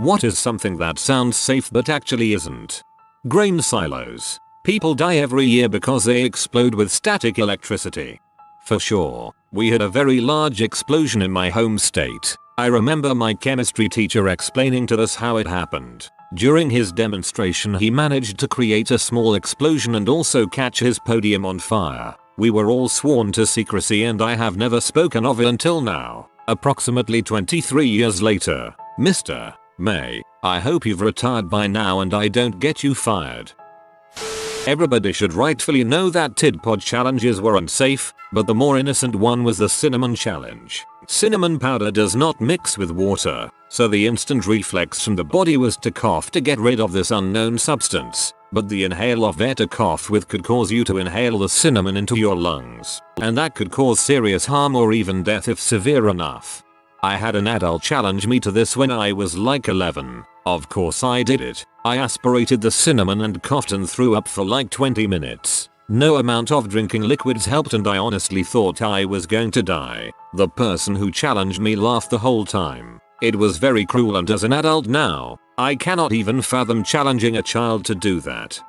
What is something that sounds safe but actually isn't? Grain silos. People die every year because they explode with static electricity. For sure. We had a very large explosion in my home state. I remember my chemistry teacher explaining to us how it happened. During his demonstration he managed to create a small explosion and also catch his podium on fire. We were all sworn to secrecy and I have never spoken of it until now. Approximately 23 years later. Mr. May, I hope you've retired by now and I don't get you fired. Everybody should rightfully know that Tid Pod challenges were unsafe, but the more innocent one was the cinnamon challenge. Cinnamon powder does not mix with water, so the instant reflex from the body was to cough to get rid of this unknown substance, but the inhale of air to cough with could cause you to inhale the cinnamon into your lungs, and that could cause serious harm or even death if severe enough. I had an adult challenge me to this when I was like 11. Of course I did it. I aspirated the cinnamon and coughed and threw up for like 20 minutes. No amount of drinking liquids helped and I honestly thought I was going to die. The person who challenged me laughed the whole time. It was very cruel and as an adult now, I cannot even fathom challenging a child to do that.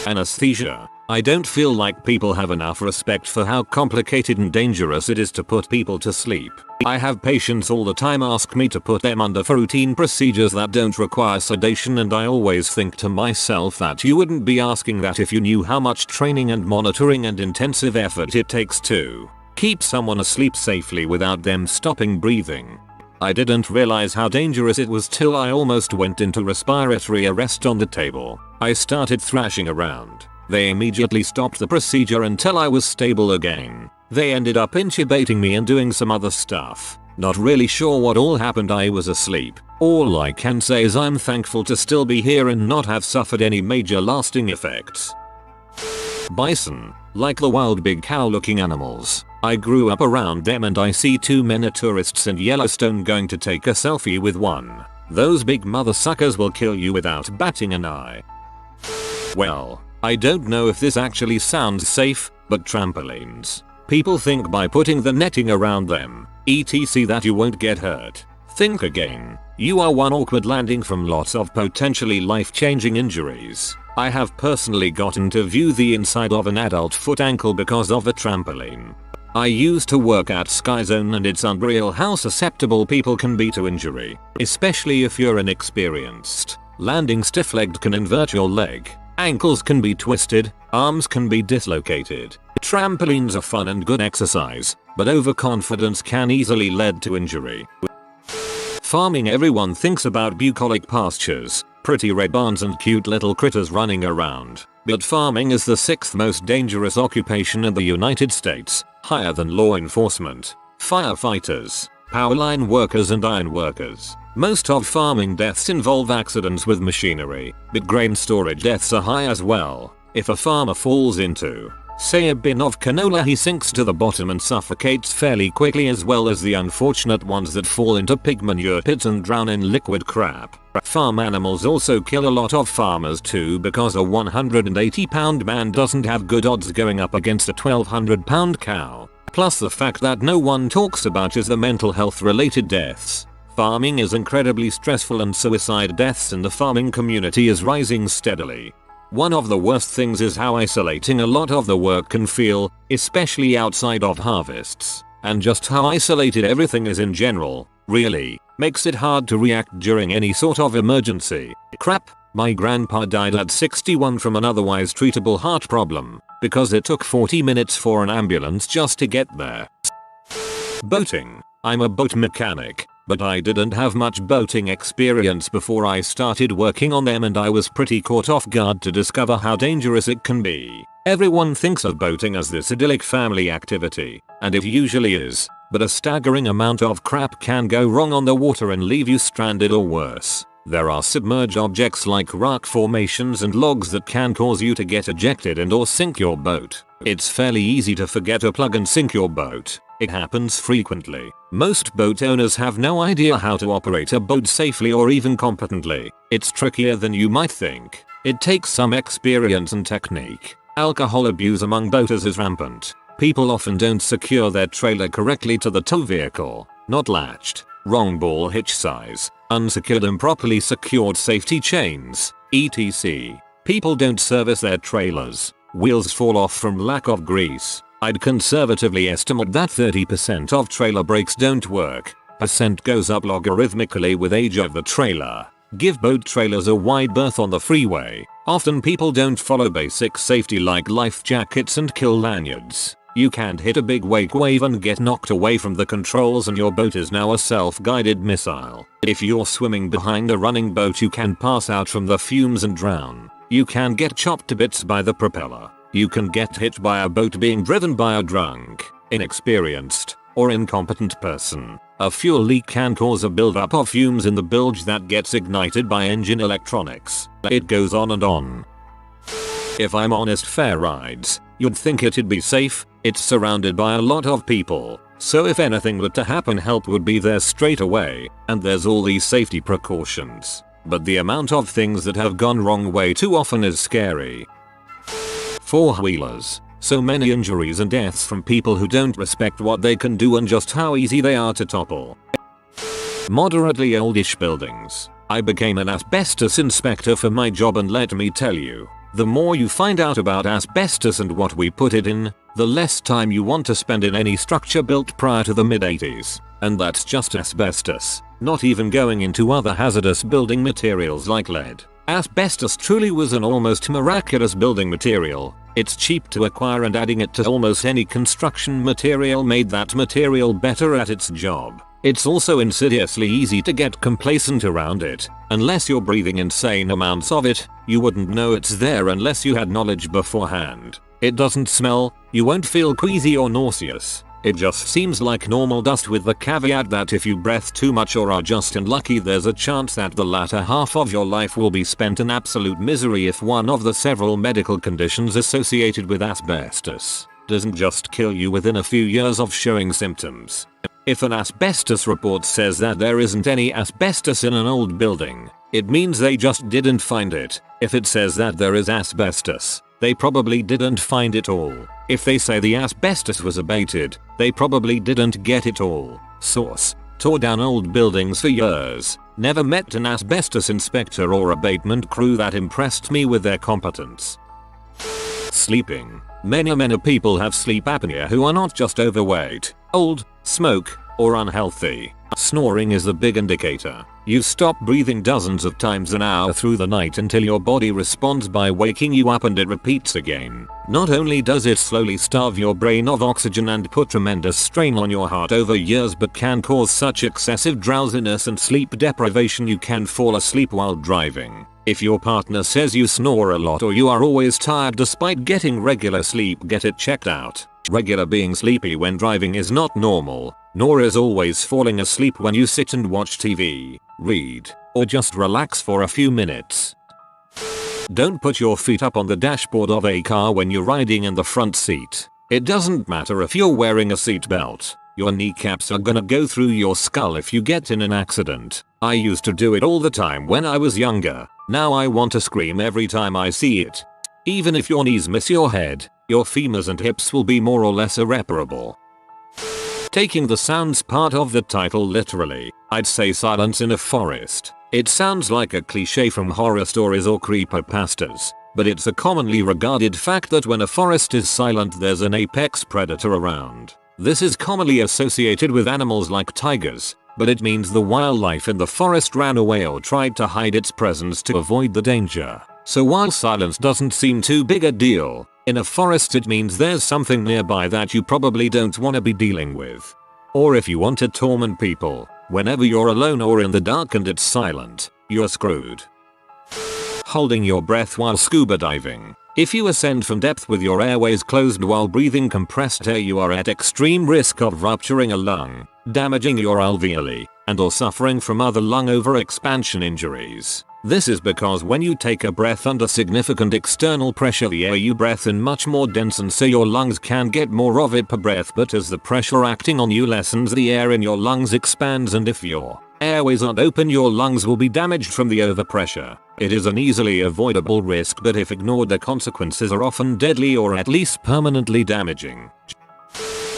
Anesthesia. I don't feel like people have enough respect for how complicated and dangerous it is to put people to sleep. I have patients all the time ask me to put them under for routine procedures that don't require sedation and I always think to myself that you wouldn't be asking that if you knew how much training and monitoring and intensive effort it takes to keep someone asleep safely without them stopping breathing. I didn't realize how dangerous it was till I almost went into respiratory arrest on the table. I started thrashing around. They immediately stopped the procedure until I was stable again. They ended up intubating me and doing some other stuff. Not really sure what all happened, I was asleep. All I can say is I'm thankful to still be here and not have suffered any major lasting effects. Bison. Like the wild big cow looking animals. I grew up around them and I see too many tourists in Yellowstone going to take a selfie with one. Those big mother suckers will kill you without batting an eye. Well, I don't know if this actually sounds safe, but trampolines. People think by putting the netting around them, etc. that you won't get hurt. Think again. You are one awkward landing from lots of potentially life-changing injuries. I have personally gotten to view the inside of an adult foot ankle because of a trampoline. I used to work at Sky Zone and it's unreal how susceptible people can be to injury, especially if you're inexperienced. Landing stiff-legged can invert your leg. Ankles can be twisted, arms can be dislocated. Trampolines are fun and good exercise, but overconfidence can easily lead to injury. Farming. Everyone thinks about bucolic pastures, pretty red barns and cute little critters running around. But farming is the 6th most dangerous occupation in the United States, higher than law enforcement, firefighters, power line workers and iron workers. Most of farming deaths involve accidents with machinery, but grain storage deaths are high as well. If a farmer falls into, say, a bin of canola, he sinks to the bottom and suffocates fairly quickly, as well as the unfortunate ones that fall into pig manure pits and drown in liquid crap. Farm animals also kill a lot of farmers too, because a 180-pound man doesn't have good odds going up against a 1200-pound cow. Plus the fact that no one talks about is the mental health related deaths. Farming is incredibly stressful and suicide deaths in the farming community is rising steadily. One of the worst things is how isolating a lot of the work can feel, especially outside of harvests, and just how isolated everything is in general, really, makes it hard to react during any sort of emergency. Crap, my grandpa died at 61 from an otherwise treatable heart problem, because it took 40 minutes for an ambulance just to get there. Boating. I'm a boat mechanic, but I didn't have much boating experience before I started working on them, and I was pretty caught off guard to discover how dangerous it can be. Everyone thinks of boating as this idyllic family activity, and it usually is, but a staggering amount of crap can go wrong on the water and leave you stranded or worse. There are submerged objects like rock formations and logs that can cause you to get ejected and or sink your boat. It's fairly easy to forget to plug and sink your boat. It happens frequently. Most boat owners have no idea how to operate a boat safely or even competently. It's trickier than you might think. It takes some experience and technique. Alcohol abuse among boaters is rampant. People often don't secure their trailer correctly to the tow vehicle, not latched. wrong ball hitch size, unsecured improperly secured safety chains, etc. People don't service their trailers. Wheels fall off from lack of grease. I'd conservatively estimate that 30% of trailer brakes don't work. Percent goes up logarithmically with age of the trailer. Give boat trailers a wide berth on the freeway. Often people don't follow basic safety like life jackets and kill lanyards. You can't hit a big wake wave and get knocked away from the controls and your boat is now a self-guided missile. If you're swimming behind a running boat you can pass out from the fumes and drown. You can get chopped to bits by the propeller. You can get hit by a boat being driven by a drunk, inexperienced, or incompetent person. A fuel leak can cause a buildup of fumes in the bilge that gets ignited by engine electronics. It goes on and on. If I'm honest, fair rides, you'd think it'd be safe. It's surrounded by a lot of people, so if anything were to happen help would be there straight away, and there's all these safety precautions. But the amount of things that have gone wrong way too often is scary. Four-wheelers. So many injuries and deaths from people who don't respect what they can do and just how easy they are to topple. Moderately oldish buildings. I became an asbestos inspector for my job and let me tell you, the more you find out about asbestos and what we put it in, the less time you want to spend in any structure built prior to the mid-80s. And that's just asbestos, not even going into other hazardous building materials like lead. Asbestos truly was an almost miraculous building material. It's cheap to acquire and adding it to almost any construction material made that material better at its job. It's also insidiously easy to get complacent around it. Unless you're breathing insane amounts of it, you wouldn't know it's there unless you had knowledge beforehand. It doesn't smell, you won't feel queasy or nauseous. It just seems like normal dust with the caveat that if you breathe too much or are just unlucky there's a chance that the latter half of your life will be spent in absolute misery if one of the several medical conditions associated with asbestos doesn't just kill you within a few years of showing symptoms. If an asbestos report says that there isn't any asbestos in an old building, it means they just didn't find it. If it says that there is asbestos, they probably didn't find it all. If they say the asbestos was abated, they probably didn't get it all. Source: tore down old buildings for years. Never met an asbestos inspector or abatement crew that impressed me with their competence. Sleeping. Many people have sleep apnea who are not just overweight, old, smoke, or unhealthy. Snoring is the big indicator. You stop breathing dozens of times an hour through the night until your body responds by waking you up and it repeats again. Not only does it slowly starve your brain of oxygen and put tremendous strain on your heart over years but can cause such excessive drowsiness and sleep deprivation you can fall asleep while driving. If your partner says you snore a lot or you are always tired despite getting regular sleep, get it checked out. Regular being sleepy when driving is not normal, nor is always falling asleep when you sit and watch TV, read, or just relax for a few minutes. Don't put your feet up on the dashboard of a car when you're riding in the front seat. It doesn't matter if you're wearing a seatbelt. Your kneecaps are gonna go through your skull if you get in an accident. I used to do it all the time when I was younger. Now I want to scream every time I see it. Even if your knees miss your head, your femurs and hips will be more or less irreparable. Taking the sounds part of the title literally, I'd say silence in a forest. It sounds like a cliche from horror stories or creepypastas, but it's a commonly regarded fact that when a forest is silent there's an apex predator around. This is commonly associated with animals like tigers, but it means the wildlife in the forest ran away or tried to hide its presence to avoid the danger. So while silence doesn't seem too big a deal, in a forest it means there's something nearby that you probably don't want to be dealing with. Or if you want to torment people, whenever you're alone or in the dark and it's silent, you're screwed. Holding your breath while scuba diving. If you ascend from depth with your airways closed while breathing compressed air, you are at extreme risk of rupturing a lung, damaging your alveoli, and or suffering from other lung overexpansion injuries. This is because when you take a breath under significant external pressure, the air you breathe in much more dense and so your lungs can get more of it per breath, but as the pressure acting on you lessens, the air in your lungs expands, and if your airways aren't open your lungs will be damaged from the overpressure. It is an easily avoidable risk, but if ignored the consequences are often deadly or at least permanently damaging.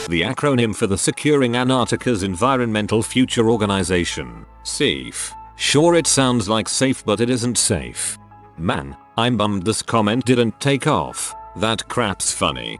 The acronym for the Securing Antarctica's Environmental Future Organization, SEAF. Sure, it sounds like safe, but it isn't safe. Man, I'm bummed this comment didn't take off. That crap's funny.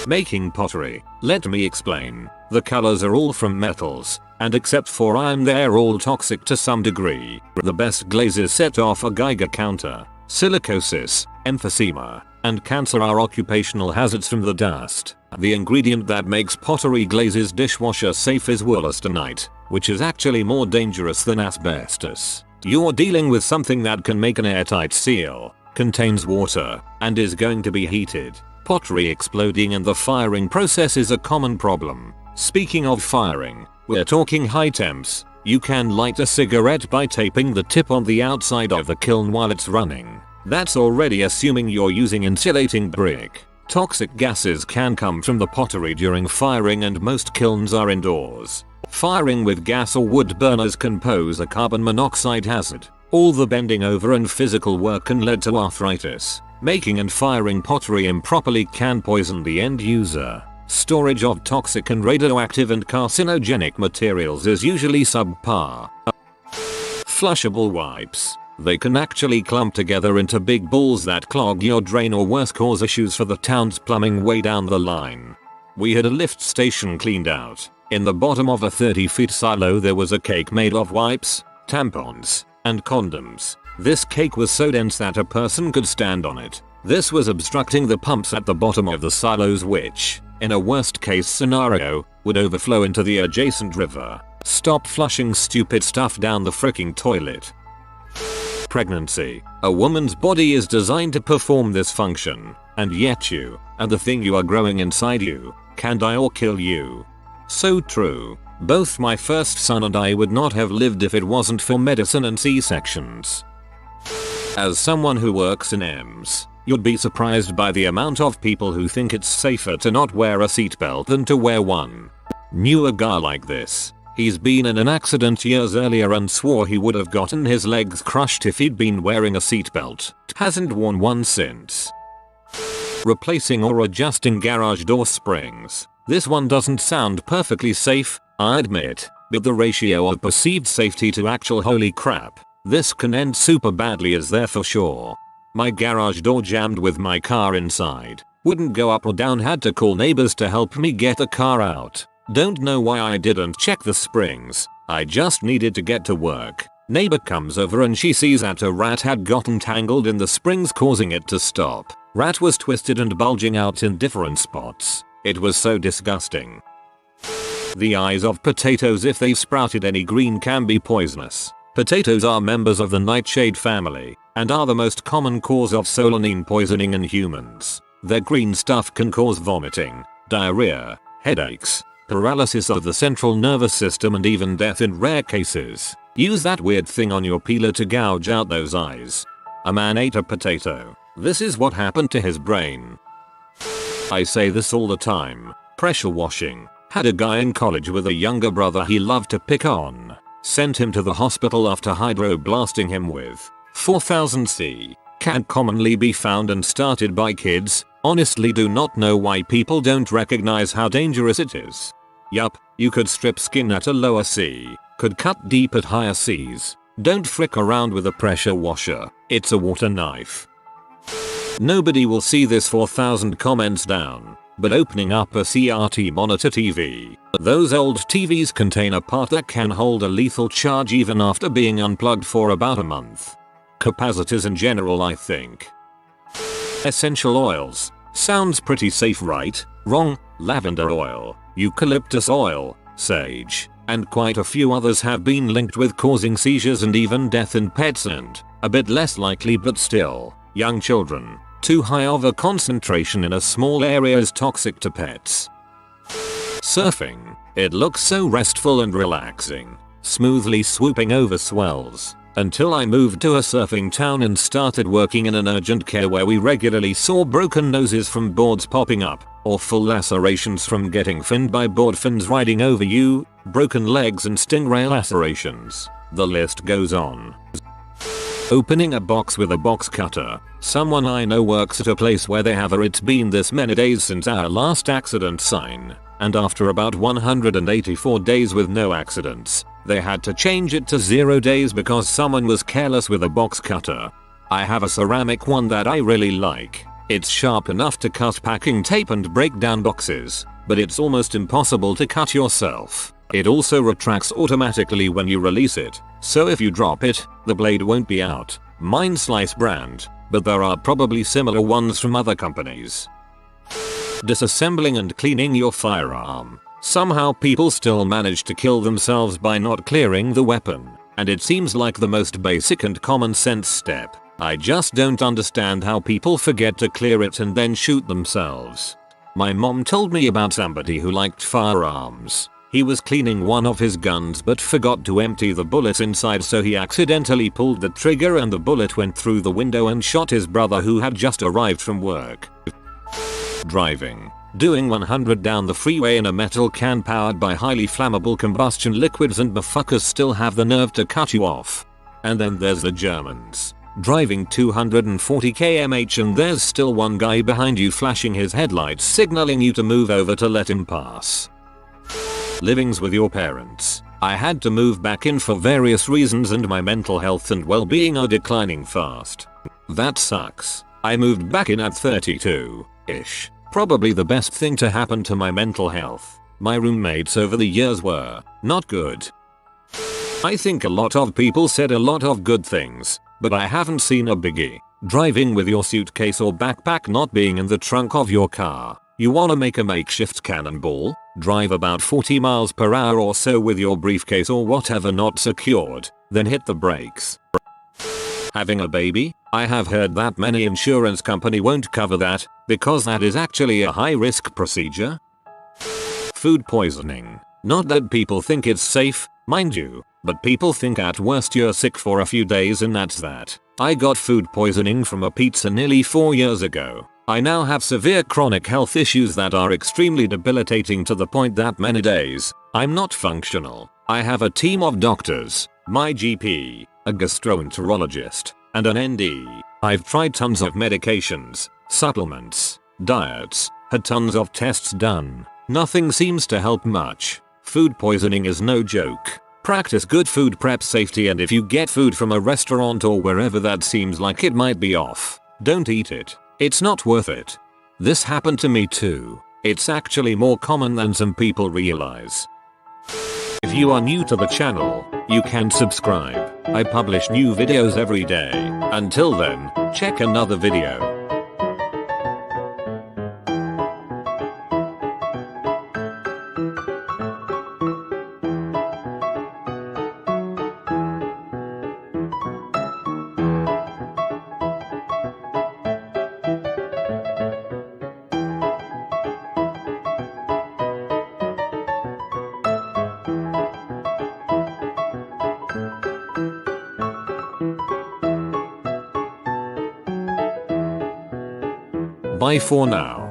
Making pottery. Let me explain. The colors are all from metals, and except for iron they're all toxic to some degree. The best glazes set off a Geiger counter. Silicosis, emphysema, and cancer are occupational hazards from the dust. The ingredient that makes pottery glazes dishwasher safe is wollastonite, which is actually more dangerous than asbestos. You're dealing with something that can make an airtight seal, contains water, and is going to be heated. Pottery exploding in the firing process is a common problem. Speaking of firing, we're talking high temps. You can light a cigarette by taping the tip on the outside of the kiln while it's running. That's already assuming you're using insulating brick. Toxic gases can come from the pottery during firing, and most kilns are indoors. Firing with gas or wood burners can pose a carbon monoxide hazard. All the bending over and physical work can lead to arthritis. Making and firing pottery improperly can poison the end user. Storage of toxic and radioactive and carcinogenic materials is usually subpar. Flushable wipes. They can actually clump together into big balls that clog your drain or worse cause issues for the town's plumbing way down the line. We had a lift station cleaned out. In the bottom of a 30-foot silo there was a cake made of wipes, tampons, and condoms. This cake was so dense that a person could stand on it. This was obstructing the pumps at the bottom of the silos, which, in a worst case scenario, would overflow into the adjacent river. Stop flushing stupid stuff down the fricking toilet. Pregnancy. A woman's body is designed to perform this function, and yet you, and the thing you are growing inside you, can die or kill you. So true. Both my first son and I would not have lived if it wasn't for medicine and C-sections. As someone who works in EMS, you'd be surprised by the amount of people who think it's safer to not wear a seatbelt than to wear one. Knew a guy like this. He's been in an accident years earlier and swore he would have gotten his legs crushed if he'd been wearing a seatbelt. Hasn't worn one since. Replacing or adjusting garage door springs. This one doesn't sound perfectly safe, I admit, but the ratio of perceived safety to actual holy crap, this can end super badly is there for sure. My garage door jammed with my car inside. Wouldn't go up or down, had to call neighbors to help me get the car out. Don't know why I didn't check the springs. I just needed to get to work. Neighbor comes over and she sees that a rat had gotten tangled in the springs, causing it to stop. Rat was twisted and bulging out in different spots. It was so disgusting. The eyes of potatoes, if they've sprouted any green, can be poisonous. Potatoes are members of the nightshade family and are the most common cause of solanine poisoning in humans. Their green stuff can cause vomiting, diarrhea, headaches, paralysis of the central nervous system, and even death in rare cases. Use that weird thing on your peeler to gouge out those eyes. A man ate a potato. This is what happened to his brain. I say this all the time. Pressure washing. Had a guy in college with a younger brother he loved to pick on. Sent him to the hospital after hydroblasting him with 4000 C. Can commonly be found and started by kids. Honestly do not know why people don't recognize how dangerous it is. Yup, you could strip skin at a lower C, could cut deep at higher Cs. Don't frick around with a pressure washer, it's a water knife. Nobody will see this 4000 comments down, but opening up a CRT monitor TV. Those old TVs contain a part that can hold a lethal charge even after being unplugged for about a month. Capacitors in general, I think. Essential oils. Sounds pretty safe, right? Wrong. Lavender oil, eucalyptus oil, sage, and quite a few others have been linked with causing seizures and even death in pets, and, a bit less likely but still, young children. Too high of a concentration in a small area is toxic to pets. Surfing. It looks so restful and relaxing, smoothly swooping over swells. Until I moved to a surfing town and started working in an urgent care where we regularly saw broken noses from boards popping up, or full lacerations from getting finned by board fins riding over you, broken legs and stingray lacerations. The list goes on. Opening a box with a box cutter. Someone I know works at a place where they have a "it's been this many days since our last accident" sign, and after about 184 days with no accidents, they had to change it to 0 days because someone was careless with a box cutter. I have a ceramic one that I really like. It's sharp enough to cut packing tape and break down boxes, but it's almost impossible to cut yourself. It also retracts automatically when you release it, so if you drop it, the blade won't be out. Mine Slice brand, but there are probably similar ones from other companies. Disassembling and cleaning your firearm. Somehow people still manage to kill themselves by not clearing the weapon, and it seems like the most basic and common sense step. I just don't understand how people forget to clear it and then shoot themselves. My mom told me about somebody who liked firearms. He was cleaning one of his guns but forgot to empty the bullets inside, so he accidentally pulled the trigger and the bullet went through the window and shot his brother who had just arrived from work. Driving. Doing 100 down the freeway in a metal can powered by highly flammable combustion liquids and motherfuckers still have the nerve to cut you off. And then there's the Germans. Driving 240 km/h and there's still one guy behind you flashing his headlights signaling you to move over to let him pass. Livings with your parents. I had to move back in for various reasons and my mental health and well-being are declining fast. That sucks. I moved back in at 32-ish. Probably the best thing to happen to my mental health. My roommates over the years were not good. I think a lot of people said a lot of good things, but I haven't seen a biggie. Driving with your suitcase or backpack not being in the trunk of your car. You wanna make a makeshift cannonball? Drive about 40 miles per hour or so with your briefcase or whatever not secured, then hit the brakes. Having a baby? I have heard that many insurance company won't cover that, because that is actually a high risk procedure. Food poisoning. Not that people think it's safe, mind you, but people think at worst you're sick for a few days and that's that. I got food poisoning from a pizza nearly 4 years ago. I now have severe chronic health issues that are extremely debilitating to the point that many days, I'm not functional. I have a team of doctors, my GP, a gastroenterologist, and an ND. I've tried tons of medications, supplements, diets, had tons of tests done. Nothing seems to help much. Food poisoning is no joke. Practice good food prep safety, and if you get food from a restaurant or wherever that seems like it might be off, don't eat it. It's not worth it. This happened to me too. It's actually more common than some people realize. If you are new to the channel, you can subscribe. I publish new videos every day. Until then, check another video. Bye for now.